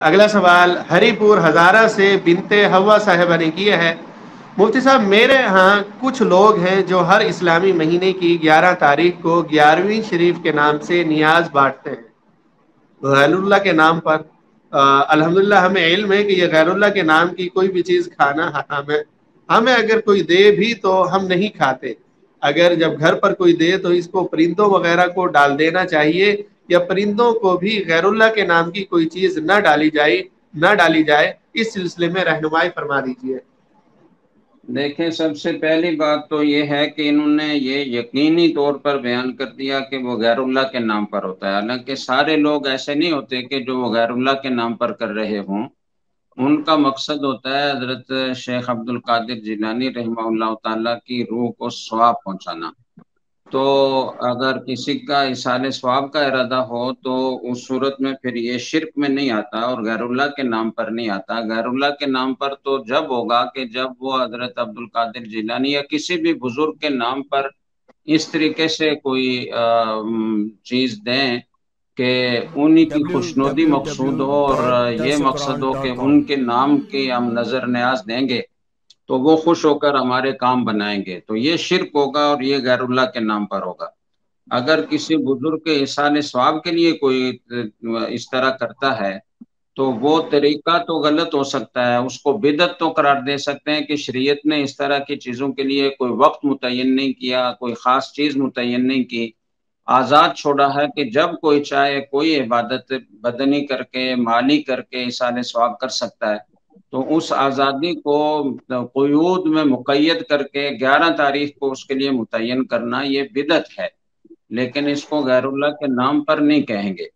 اگلا سوال ہری پور ہزارہ سے بنتے ہوا صاحبہ نے کیا ہے، مفتی صاحب میرے ہاں کچھ لوگ ہیں جو ہر اسلامی مہینے کی 11 تاریخ کو 11ویں شریف کے نام سے نیاز بانٹتے ہیں غیر اللہ کے نام پر۔ الحمدللہ ہمیں علم ہے کہ یہ غیر اللہ کے نام کی کوئی بھی چیز کھانا حرام ہے، ہمیں اگر کوئی دے بھی تو ہم نہیں کھاتے، اگر جب گھر پر کوئی دے تو اس کو پرندوں وغیرہ کو ڈال دینا چاہیے، یا پرندوں کو بھی غیر اللہ کے نام کی کوئی چیز نہ ڈالی جائے، اس سلسلے میں رہنمائی فرما دیجیے۔ دیکھیں، سب سے پہلی بات تو یہ ہے کہ انہوں نے یہ یقینی طور پر بیان کر دیا کہ وہ غیر اللہ کے نام پر ہوتا ہے، حالانکہ سارے لوگ ایسے نہیں ہوتے کہ جو وہ غیر اللہ کے نام پر کر رہے ہوں۔ ان کا مقصد ہوتا ہے حضرت شیخ عبد القادر جیلانی رحمہ اللہ تعالیٰ کی روح کو ثواب پہنچانا۔ تو اگر کسی کا ایصال ثواب کا ارادہ ہو تو اس صورت میں پھر یہ شرک میں نہیں آتا اور غیر اللہ کے نام پر نہیں آتا۔ غیر اللہ کے نام پر تو جب ہوگا کہ جب وہ حضرت عبد القادر جیلانی یا کسی بھی بزرگ کے نام پر اس طریقے سے کوئی چیز دیں کہ انہی کی خوشنودی مقصود ہو اور یہ مقصد ہو کہ ان کے نام کی ہم نظر نیاز دیں گے تو وہ خوش ہو کر ہمارے کام بنائیں گے، تو یہ شرک ہوگا اور یہ غیر اللہ کے نام پر ہوگا۔ اگر کسی بزرگ کے ایصال ثواب کے لیے کوئی اس طرح کرتا ہے تو وہ طریقہ تو غلط ہو سکتا ہے، اس کو بدعت تو قرار دے سکتے ہیں کہ شریعت نے اس طرح کی چیزوں کے لیے کوئی وقت متعین نہیں کیا، کوئی خاص چیز متعین نہیں کی، آزاد چھوڑا ہے کہ جب کوئی چاہے کوئی عبادت بدنی کر کے مالی کر کے ایصال ثواب کر سکتا ہے۔ تو اس آزادی کو قیود میں مقید کر کے 11 تاریخ کو اس کے لیے متعین کرنا یہ بدعت ہے، لیکن اس کو غیر اللہ کے نام پر نہیں کہیں گے۔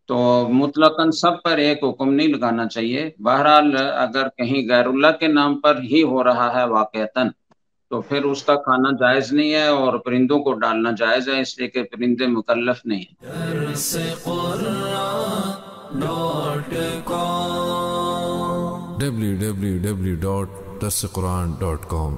تو مطلقاً سب پر ایک حکم نہیں لگانا چاہیے۔ بہرحال اگر کہیں غیر اللہ کے نام پر ہی ہو رہا ہے واقعتاً تو پھر اس کا کھانا جائز نہیں ہے اور پرندوں کو ڈالنا جائز ہے، اس لیے کہ پرندے مکلف نہیں ہیں۔ www.darsequran.com